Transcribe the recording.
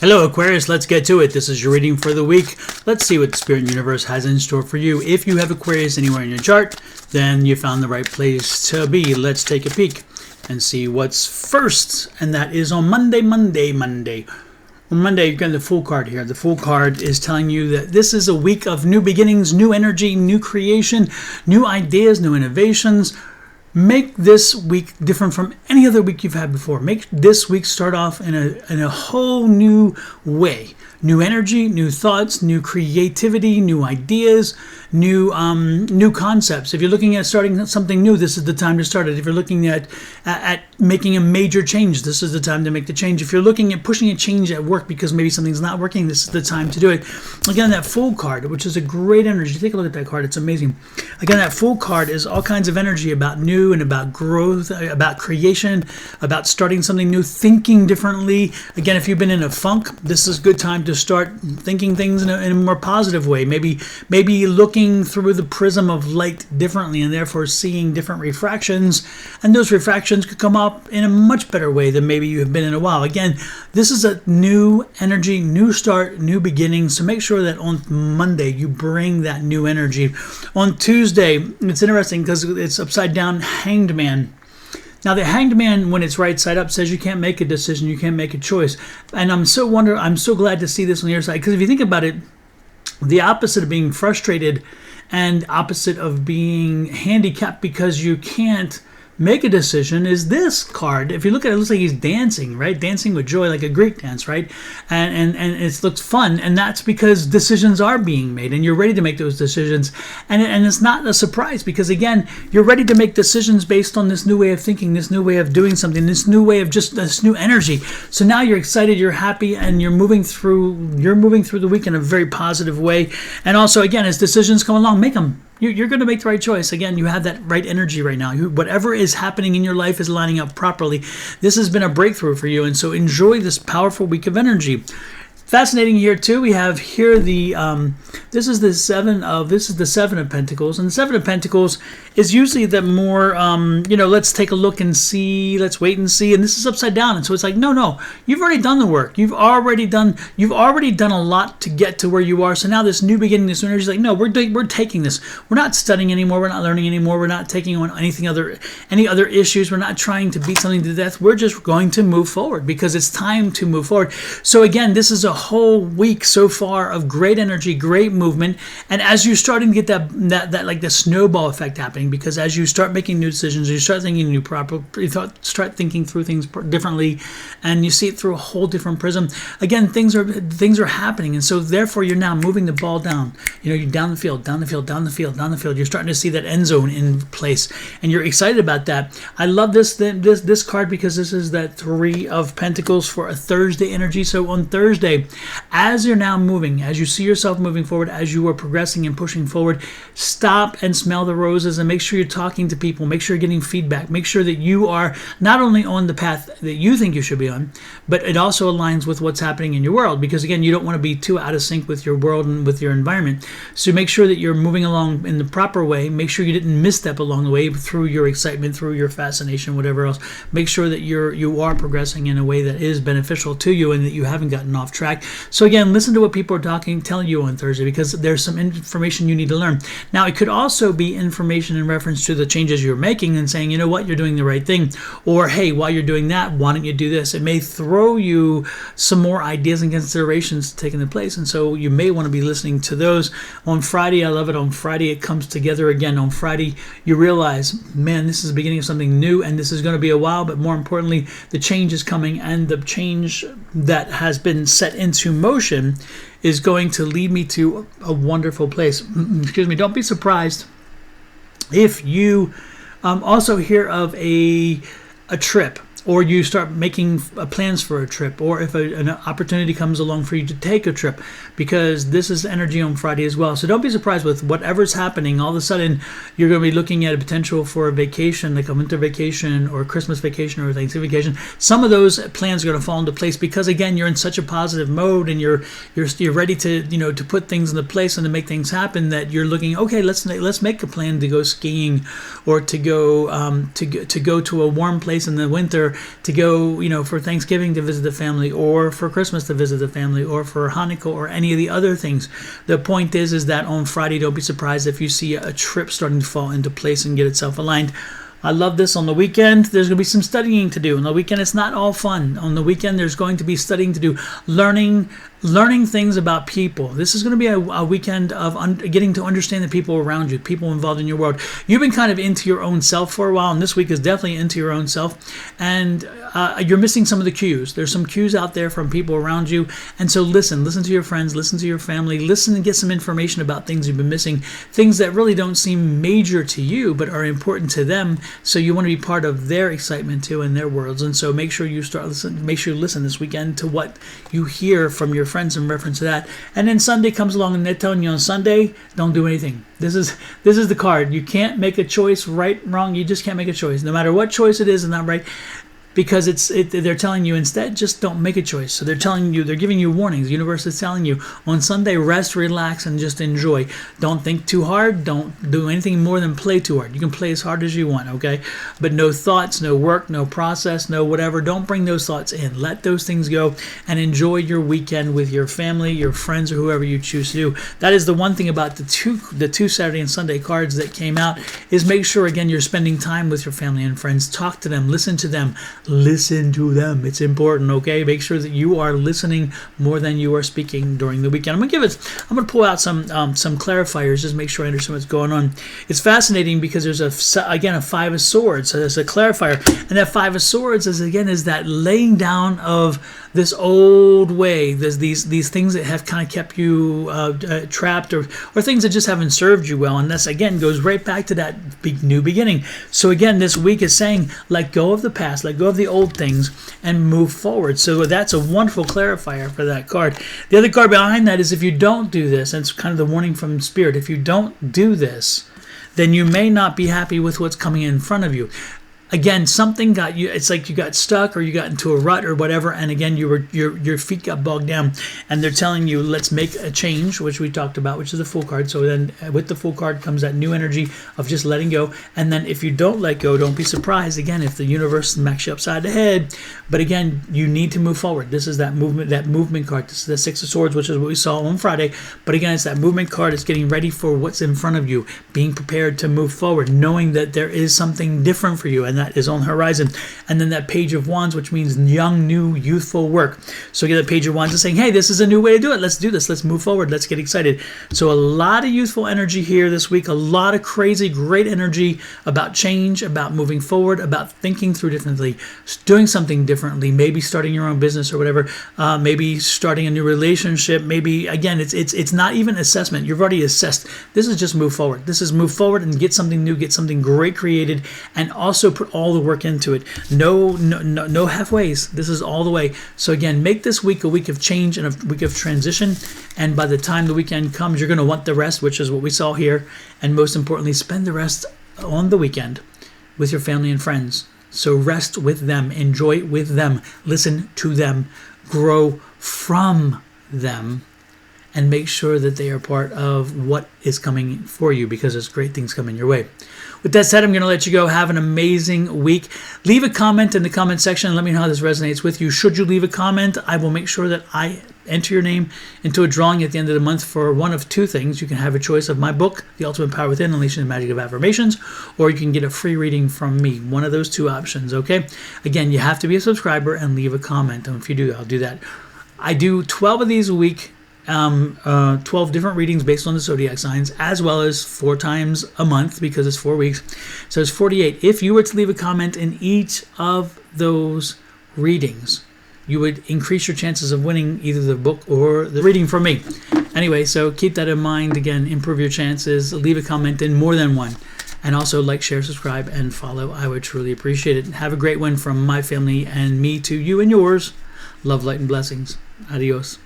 Hello, Aquarius. Let's get to it. This is your reading for the week. Let's see what the Spirit and Universe has in store for you. If you have Aquarius anywhere in your chart, then you found the right place to be. Let's take a peek and see what's first. And that is on Monday. On Monday, you've got the Fool card here. The Fool card is telling you that this is a week of new beginnings, new energy, new creation, new ideas, new innovations. Make this week different from any other week you've had before. Make this week start off in a whole new way. New energy, new thoughts, new creativity, new ideas, new concepts. If you're looking at starting something new, this is the time to start it. If you're looking at making a major change, this is the time to make the change. If you're looking at pushing a change at work because maybe something's not working, this is the time to do it. Again, that Fool card, which is a great energy. Take a look at that card. It's amazing. Again, that Fool card is all kinds of energy about new and about growth, about creation, about starting something new, thinking differently. Again, if you've been in a funk, this is a good time to start thinking things in a more positive way. Maybe looking through the prism of light differently and therefore seeing different refractions. And those refractions could come up in a much better way than maybe you have been in a while. Again, this is a new energy, new start, new beginning. So make sure that on Monday you bring that new energy. On Tuesday, it's interesting because it's upside down, Hanged Man. Now, the Hanged Man, when it's right side up, says you can't make a decision, you can't make a choice. And I'm so glad to see this on the other side, because if you think about it, the opposite of being frustrated and opposite of being handicapped because you can't make a decision is this card. If you look at it, it looks like he's dancing, right? Dancing with joy, like a Greek dance, right? And it looks fun. And that's because decisions are being made and you're ready to make those decisions. And it's not a surprise because, again, you're ready to make decisions based on this new way of thinking, this new way of doing something, this new way of just this new energy. So now you're excited, you're happy, and you're moving through the week in a very positive way. And also, again, as decisions come along, make them. You're going to make the right choice. Again, you have that right energy right now. Whatever is happening in your life is lining up properly. This has been a breakthrough for you, and so enjoy this powerful week of energy. Fascinating here too. We have here this is the Seven of Pentacles, and the Seven of Pentacles is usually the more let's take a look and see, let's wait and see, and this is upside down, and so it's like no, you've already done the work. You've already done a lot to get to where you are. So now this new beginning, this new energy is like, no, we're taking this. We're not studying anymore. We're not learning anymore. We're not taking on any other issues. We're not trying to beat something to death. We're just going to move forward because it's time to move forward. So again, this is a whole week so far of great energy, great movement, and as you're starting to get that like the snowball effect happening, because as you start making new decisions, you start thinking start thinking through things differently, and you see it through a whole different prism. Again, things are happening, and so therefore you're now moving the ball down. You're down the field. You're starting to see that end zone in place, and you're excited about that. I love this card because this is that Three of Pentacles for a Thursday energy. So on Thursday, as you're now moving, as you see yourself moving forward, as you are progressing and pushing forward, stop and smell the roses and make sure you're talking to people. Make sure you're getting feedback. Make sure that you are not only on the path that you think you should be on, but it also aligns with what's happening in your world. Because again, you don't want to be too out of sync with your world and with your environment. So make sure that you're moving along in the proper way. Make sure you didn't misstep along the way through your excitement, through your fascination, whatever else. Make sure that you are progressing in a way that is beneficial to you and that you haven't gotten off track. So again, listen to what people are telling you on Thursday, because there's some information you need to learn. Now, it could also be information in reference to the changes you're making and saying, you know what, you're doing the right thing. Or, hey, while you're doing that, why don't you do this? It may throw you some more ideas and considerations taking place. And so you may want to be listening to those. On Friday, I love it. On Friday, it comes together again. On Friday, you realize, man, this is the beginning of something new, and this is going to be a while, but more importantly, the change is coming, and the change that has been set into motion is going to lead me to a wonderful place. Excuse me. Don't be surprised if you also hear of a trip, or you start making plans for a trip, or if an opportunity comes along for you to take a trip, because this is energy on Friday as well. So don't be surprised with whatever's happening. All of a sudden, you're going to be looking at a potential for a vacation, like a winter vacation or a Christmas vacation or a Thanksgiving vacation. Some of those plans are going to fall into place because, again, you're in such a positive mode and you're ready to to put things into place and to make things happen, that you're looking, okay, let's make a plan to go skiing, or to go to a warm place in the winter, together to go, for Thanksgiving to visit the family, or for Christmas to visit the family, or for Hanukkah, or any of the other things. The point is that on Friday, don't be surprised if you see a trip starting to fall into place and get itself aligned. I love this. On the weekend, there's going to be some studying to do. On the weekend, it's not all fun. On the weekend, there's going to be studying to do, learning things about people. This is going to be a weekend of getting to understand the people around you, people involved in your world. You've been kind of into your own self for a while, and this week is definitely into your own self. And you're missing some of the cues. There's some cues out there from people around you. And so listen to your friends, listen to your family, listen and get some information about things you've been missing, things that really don't seem major to you, but are important to them. So you want to be part of their excitement too in their worlds. And so make sure you listen this weekend to what you hear from your friends in reference to that. And then Sunday comes along and they're telling you on Sunday, don't do anything. This is the card. You can't make a choice, right, wrong. You just can't make a choice. No matter what choice it is, and not right. Because they're telling you instead, just don't make a choice. So they're giving you warnings. The universe is telling you on Sunday, rest, relax, and just enjoy. Don't think too hard. Don't do anything more than play too hard. You can play as hard as you want, okay? But no thoughts, no work, no process, no whatever. Don't bring those thoughts in. Let those things go and enjoy your weekend with your family, your friends, or whoever you choose to do. That is the one thing about the two Saturday and Sunday cards that came out, is make sure, again, you're spending time with your family and friends. Talk to them. Listen to them. Listen to them. It's important, okay? Make sure that you are listening more than you are speaking during the weekend. I'm gonna pull out some clarifiers, just make sure I understand what's going on. It's fascinating because there's a 5 of swords. So there's a clarifier, and that 5 of swords is that laying down of this old way. There's these things that have kind of kept you trapped, or things that just haven't served you well. And this again goes right back to that new beginning. So again, this week is saying, let go of the past, let go of the old things, and move forward. So that's a wonderful clarifier for that card. The other card behind that is, if you don't do this, and it's kind of the warning from Spirit, if you don't do this, then you may not be happy with what's coming in front of you. Again, something got you. It's like you got stuck, or you got into a rut, or whatever. And again, your feet got bogged down, and they're telling you, let's make a change, which we talked about, which is the Fool card. So then, with the Fool card comes that new energy of just letting go. And then, if you don't let go, don't be surprised again if the universe smacks you upside the head. But again, you need to move forward. This is that movement card. This is the 6 of Swords, which is what we saw on Friday. But again, it's that movement card. It's getting ready for what's in front of you, being prepared to move forward, knowing that there is something different for you, and that is on the horizon. And then that Page of Wands, which means young, new, youthful work. So you get the Page of Wands is saying, hey, this is a new way to do it. Let's do this. Let's move forward. Let's get excited. So a lot of youthful energy here this week. A lot of crazy, great energy about change, about moving forward, about thinking through differently, doing something differently, maybe starting your own business or whatever, maybe starting a new relationship. Maybe, again, it's not even assessment. You've already assessed. This is just move forward. This is move forward and get something new, get something great created, and also put all the work into it. No halfways. This is all the way. So again, make this week a week of change and a week of transition. And by the time the weekend comes, you're going to want the rest, which is what we saw here. And most importantly, spend the rest on the weekend with your family and friends. So rest with them, enjoy with them, listen to them, grow from them, and make sure that they are part of what is coming for you, because there's great things coming your way. With that said, I'm going to let you go. Have an amazing week. Leave a comment in the comment section and let me know how this resonates with you. Should you leave a comment, I will make sure that I enter your name into a drawing at the end of the month for one of two things. You can have a choice of my book, The Ultimate Power Within, Unleashing the Magic of Affirmations, or you can get a free reading from me. One of those two options, okay? Again, you have to be a subscriber and leave a comment. And if you do, I'll do that. I do 12 of these a week. 12 different readings based on the zodiac signs, as well as 4 times a month, because it's 4 weeks. So it's 48. If you were to leave a comment in each of those readings, you would increase your chances of winning either the book or the reading from me. Anyway, so keep that in mind. Again, improve your chances. Leave a comment in more than one. And also like, share, subscribe, and follow. I would truly appreciate it. Have a great one from my family and me to you and yours. Love, light, and blessings. Adios.